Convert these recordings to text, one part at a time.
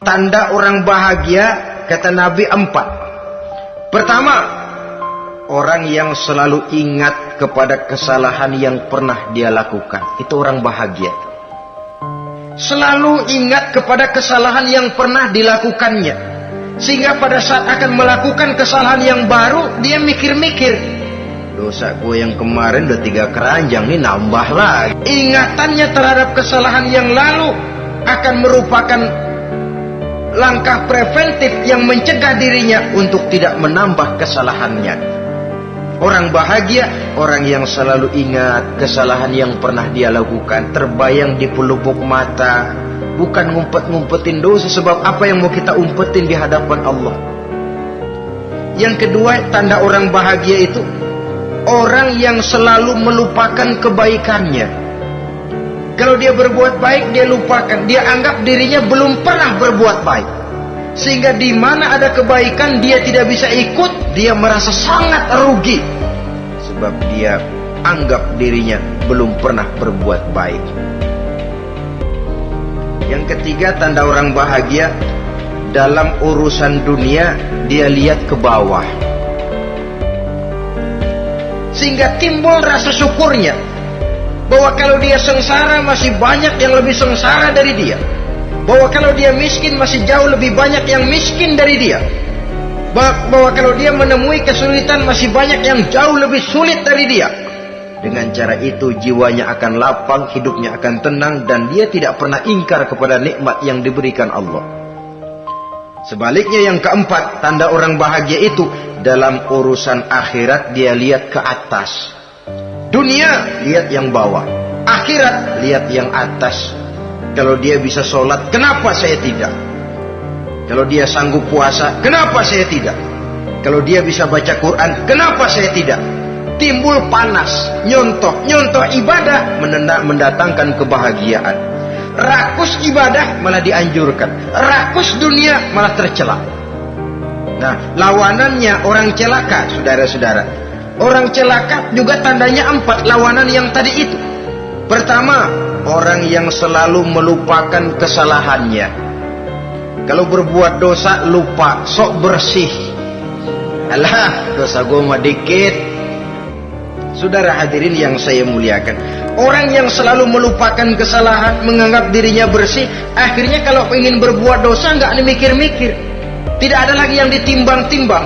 Tanda orang bahagia, kata Nabi, 4. Pertama, orang yang selalu ingat kepada kesalahan yang pernah dia lakukan. Itu orang bahagia. Selalu ingat kepada kesalahan yang pernah dilakukannya, sehingga pada saat akan melakukan kesalahan yang baru, dia mikir-mikir, dosa gue yang kemarin udah 3 keranjang, nih nambah lagi. Ingatannya terhadap kesalahan yang lalu akan merupakan langkah preventif yang mencegah dirinya untuk tidak menambah kesalahannya. Orang bahagia, orang yang selalu ingat kesalahan yang pernah dia lakukan, terbayang di pelupuk mata, bukan ngumpet-ngumpetin dosa. Sebab apa yang mau kita umpetin di hadapan Allah? Yang kedua, tanda orang bahagia itu orang yang selalu melupakan kebaikannya. Kalau dia berbuat baik, dia lupakan. Dia anggap dirinya belum pernah berbuat baik, sehingga di mana ada kebaikan dia tidak bisa ikut. Dia merasa sangat rugi, sebab dia anggap dirinya belum pernah berbuat baik. Yang ketiga, tanda orang bahagia, dalam urusan dunia dia lihat ke bawah, sehingga timbul rasa syukurnya, bahwa kalau dia sengsara masih banyak yang lebih sengsara dari dia, bahwa kalau dia miskin masih jauh lebih banyak yang miskin dari dia, bahwa kalau dia menemui kesulitan masih banyak yang jauh lebih sulit dari dia. Dengan cara itu jiwanya akan lapang, hidupnya akan tenang, dan dia tidak pernah ingkar kepada nikmat yang diberikan Allah. Sebaliknya, yang keempat, tanda orang bahagia itu dalam urusan akhirat dia lihat ke atas. Dunia lihat yang bawah, akhirat lihat yang atas. Kalau dia bisa sholat, kenapa saya tidak? Kalau dia sanggup puasa, kenapa saya tidak? Kalau dia bisa baca Quran, kenapa saya tidak? Timbul panas, nyontoh ibadah mendatangkan kebahagiaan. Rakus ibadah malah dianjurkan, rakus dunia malah tercela. Nah, lawanannya orang celaka, saudara-saudara. Orang celaka juga tandanya 4, lawanan yang tadi itu. Pertama, orang yang selalu melupakan kesalahannya. Kalau berbuat dosa lupa, sok bersih. Alah, dosa gue mah dikit. Saudara hadirin yang saya muliakan, orang yang selalu melupakan kesalahan, menganggap dirinya bersih, akhirnya kalau ingin berbuat dosa nggak dimikir-mikir, tidak ada lagi yang ditimbang-timbang.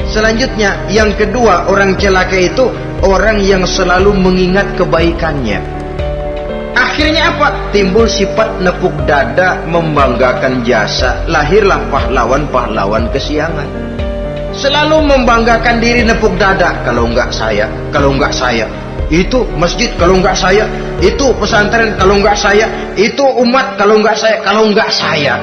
Selanjutnya, yang kedua, orang celaka itu orang yang selalu mengingat kebaikannya. Akhirnya apa? Timbul sifat nepuk dada, membanggakan jasa, lahirlah pahlawan-pahlawan kesiangan. Selalu membanggakan diri, nepuk dada, kalau enggak saya, itu masjid, kalau enggak saya, itu pesantren, kalau enggak saya, itu umat, kalau enggak saya.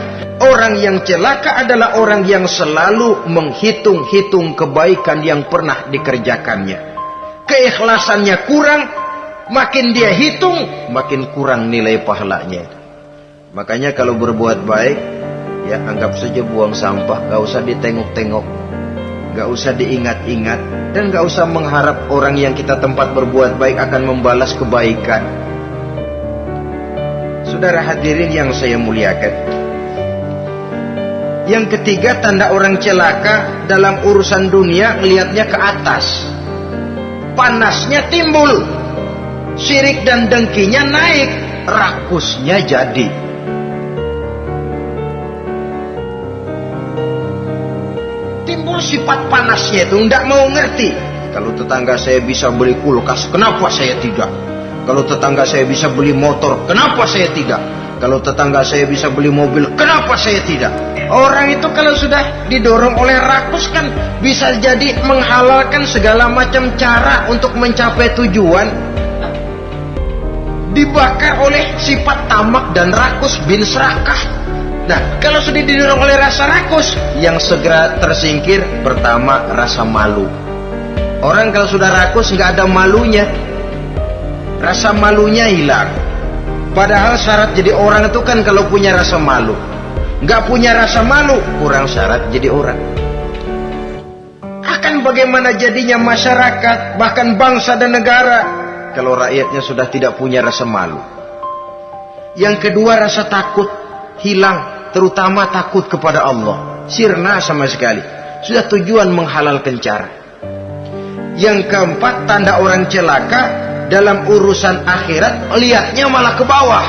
Orang yang celaka adalah orang yang selalu menghitung-hitung kebaikan yang pernah dikerjakannya. Keikhlasannya kurang, makin dia hitung, makin kurang nilai pahalanya. Makanya kalau berbuat baik, ya anggap saja buang sampah, gak usah ditengok-tengok, gak usah diingat-ingat, dan gak usah mengharap orang yang kita tempat berbuat baik akan membalas kebaikan. Saudara hadirin yang saya muliakan, yang ketiga, tanda orang celaka dalam urusan dunia melihatnya ke atas. Panasnya timbul, syirik dan dengkinya naik, rakusnya jadi. Timbul sifat panasnya itu, tidak mau ngerti. Kalau tetangga saya bisa beli kulkas, kenapa saya tidak? Kalau tetangga saya bisa beli motor, kenapa saya tidak? Kalau tetangga saya bisa beli mobil, kenapa saya tidak? Orang itu kalau sudah didorong oleh rakus kan bisa jadi menghalalkan segala macam cara untuk mencapai tujuan. Dibakar oleh sifat tamak dan rakus bin serakah. Nah, kalau sudah didorong oleh rasa rakus, yang segera tersingkir pertama rasa malu. Orang kalau sudah rakus nggak ada malunya, rasa malunya hilang. Padahal syarat jadi orang itu kan kalau punya rasa malu. Nggak punya rasa malu, kurang syarat jadi orang. Akan bagaimana jadinya masyarakat, bahkan bangsa dan negara, kalau rakyatnya sudah tidak punya rasa malu. Yang kedua, rasa takut hilang. terutama takut kepada Allah. Sirna sama sekali. Sudah tujuan menghalalkan cara. Yang keempat, tanda orang celaka dalam urusan akhirat, lihatnya malah ke bawah.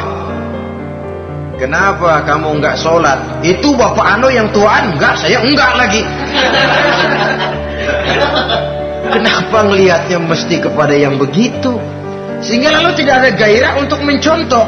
Kenapa kamu enggak sholat? Itu bapak anu yang tuaan? Enggak, saya enggak lagi. Kenapa ngelihatnya mesti kepada yang begitu? Sehingga lalu tidak ada gairah untuk mencontoh.